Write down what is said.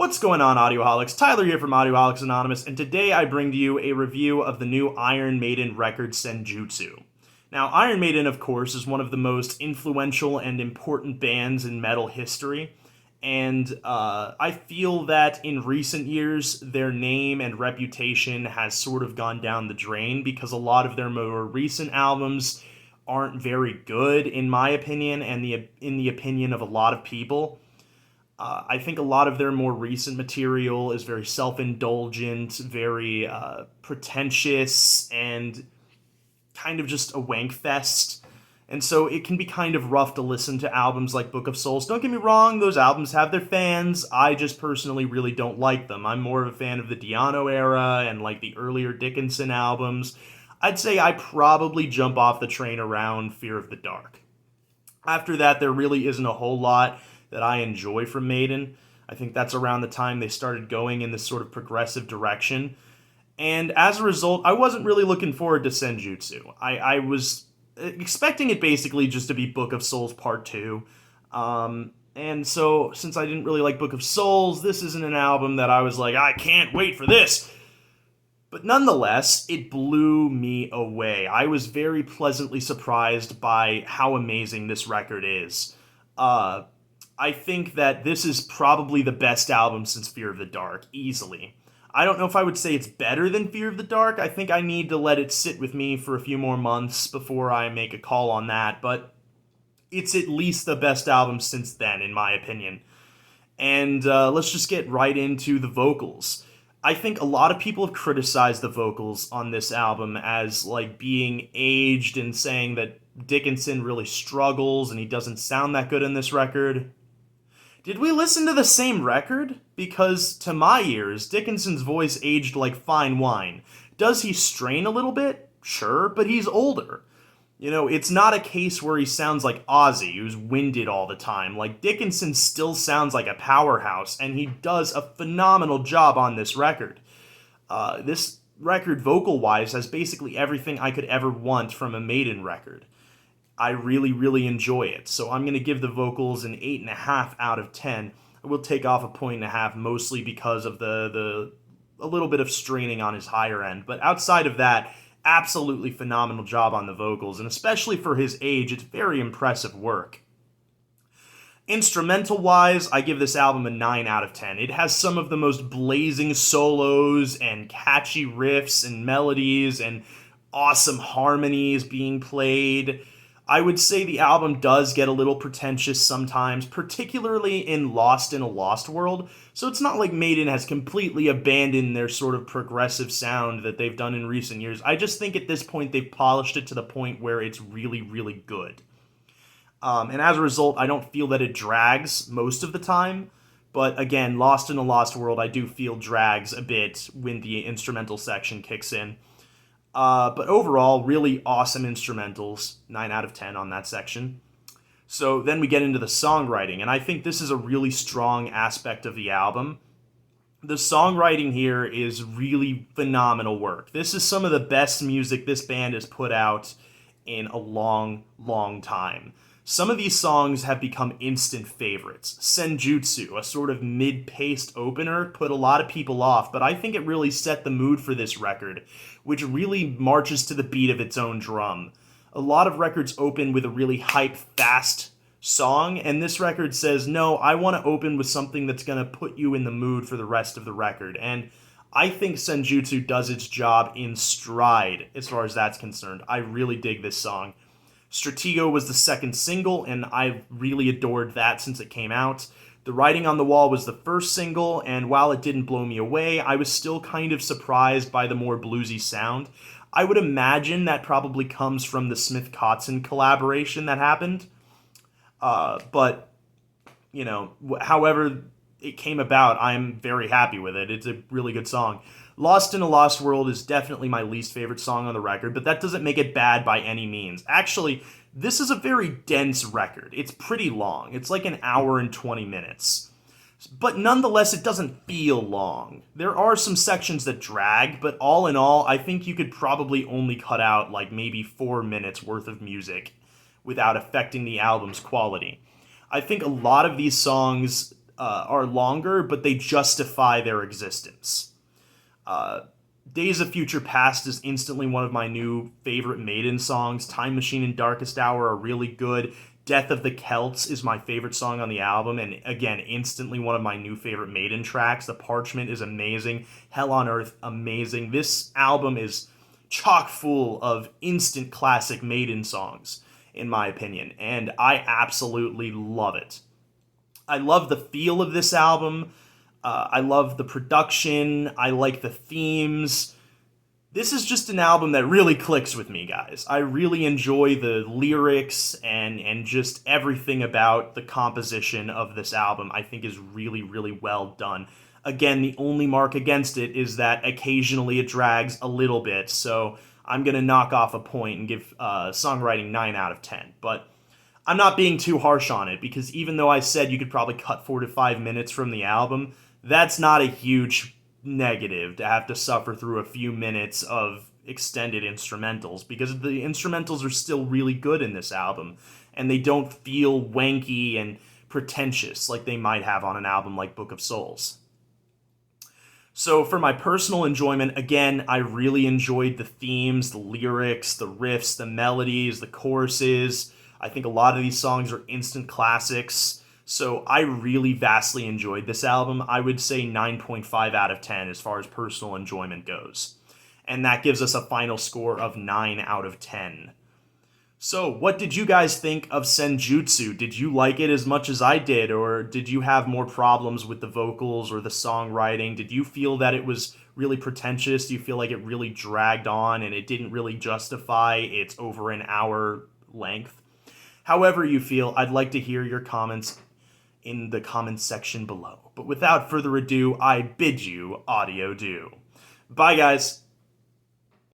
What's going on, Audioholics? Tyler here from Audioholics Anonymous, and today I bring to you a review of the new Iron Maiden record, Senjutsu. Now, Iron Maiden, of course, is one of the most influential and important bands in metal history, and I feel that in recent years, their name and reputation has sort of gone down the drain because a lot of their more recent albums aren't very good, in my opinion, and in the opinion of a lot of people. I think a lot of their more recent material is very self-indulgent, very pretentious, and kind of just a wank fest. And so it can be kind of rough to listen to albums like Book of Souls. Don't get me wrong, those albums have their fans. I just personally really don't like them. I'm more of a fan of the Di'Anno era and like the earlier Dickinson albums. I'd say I probably jump off the train around Fear of the Dark. After that, there really isn't a whole lot that I enjoy from Maiden. I think that's around the time they started going in this sort of progressive direction. And as a result, I wasn't really looking forward to Senjutsu. I was expecting it basically just to be Book of Souls Part 2. And so, since I didn't really like Book of Souls, this isn't an album that I was like, I can't wait for this. But nonetheless, it blew me away. I was very pleasantly surprised by how amazing this record is. I think that this is probably the best album since Fear of the Dark, easily. I don't know if I would say it's better than Fear of the Dark. I think I need to let it sit with me for a few more months before I make a call on that, but it's at least the best album since then, in my opinion. And let's just get right into the vocals. I think a lot of people have criticized the vocals on this album as like being aged and saying that Dickinson really struggles and he doesn't sound that good in this record. Did we listen to the same record? Because, to my ears, Dickinson's voice aged like fine wine. Does he strain a little bit? Sure, but he's older. You know, it's not a case where he sounds like Ozzy, who's winded all the time. Like, Dickinson still sounds like a powerhouse, and he does a phenomenal job on this record. This record, vocal-wise, has basically everything I could ever want from a Maiden record. I really, really enjoy it. So I'm going to give the vocals an 8.5 out of 10. I will take off a 1.5 mostly because of a little bit of straining on his higher end. But outside of that, absolutely phenomenal job on the vocals. And especially for his age, it's very impressive work. Instrumental-wise, I give this album a 9 out of 10. It has some of the most blazing solos and catchy riffs and melodies and awesome harmonies being played. I would say the album does get a little pretentious sometimes, particularly in Lost in a Lost World, so it's not like Maiden has completely abandoned their sort of progressive sound that they've done in recent years. I just think at this point they've polished it to the point where it's really, really good. And as a result, I don't feel that it drags most of the time, but again, Lost in a Lost World I do feel drags a bit when the instrumental section kicks in. But overall, really awesome instrumentals, 9 out of 10 on that section. So then we get into the songwriting, and I think this is a really strong aspect of the album. The songwriting here is really phenomenal work. This is some of the best music this band has put out in a long, long time. Some of these songs have become instant favorites. Senjutsu, a sort of mid-paced opener, put a lot of people off, but I think it really set the mood for this record, which really marches to the beat of its own drum. A lot of records open with a really hype, fast song, and this record says, no, I want to open with something that's going to put you in the mood for the rest of the record, and I think Senjutsu does its job in stride as far as that's concerned. I really dig this song. Stratego was the second single, and I've really adored that since it came out. The Writing on the Wall was the first single, and while it didn't blow me away, I was still kind of surprised by the more bluesy sound. I would imagine that probably comes from the Smith-Kotzen collaboration that happened. But, you know, however it came about, I'm very happy with it. It's a really good song. Lost in a Lost World is definitely my least favorite song on the record, but that doesn't make it bad by any means. Actually, this is a very dense record. It's pretty long. It's like an hour and 20 minutes. But nonetheless, it doesn't feel long. There are some sections that drag, but all in all, I think you could probably only cut out like maybe 4 minutes worth of music without affecting the album's quality. I think a lot of these songs are longer, but they justify their existence. Days of Future Past is instantly one of my new favorite Maiden songs. Time Machine and Darkest Hour are really good. Death of the Celts is my favorite song on the album, and again, instantly one of my new favorite Maiden tracks. The Parchment is amazing. Hell on Earth, amazing. This album is chock full of instant classic Maiden songs, in my opinion, and I absolutely love it. I love the feel of this album. I love the production. I like the themes. This is just an album that really clicks with me, guys. I really enjoy the lyrics and just everything about the composition of this album. I think is really, really well done. Again, the only mark against it is that occasionally it drags a little bit, so I'm going to knock off a point and give songwriting 9 out of 10. But I'm not being too harsh on it, because even though I said you could probably cut 4 to 5 minutes from the album, that's not a huge negative to have to suffer through a few minutes of extended instrumentals, because the instrumentals are still really good in this album, and they don't feel wanky and pretentious like they might have on an album like Book of Souls. So for my personal enjoyment, again, I really enjoyed the themes, the lyrics, the riffs, the melodies, the choruses. I think a lot of these songs are instant classics. So I really vastly enjoyed this album. I would say 9.5 out of 10 as far as personal enjoyment goes. And that gives us a final score of 9 out of 10. So what did you guys think of Senjutsu? Did you like it as much as I did, or did you have more problems with the vocals or the songwriting? Did you feel that it was really pretentious? Do you feel like it really dragged on and it didn't really justify its over an hour length? However you feel, I'd like to hear your comments in the comments section below. But without further ado, I bid you audio do. Bye, guys.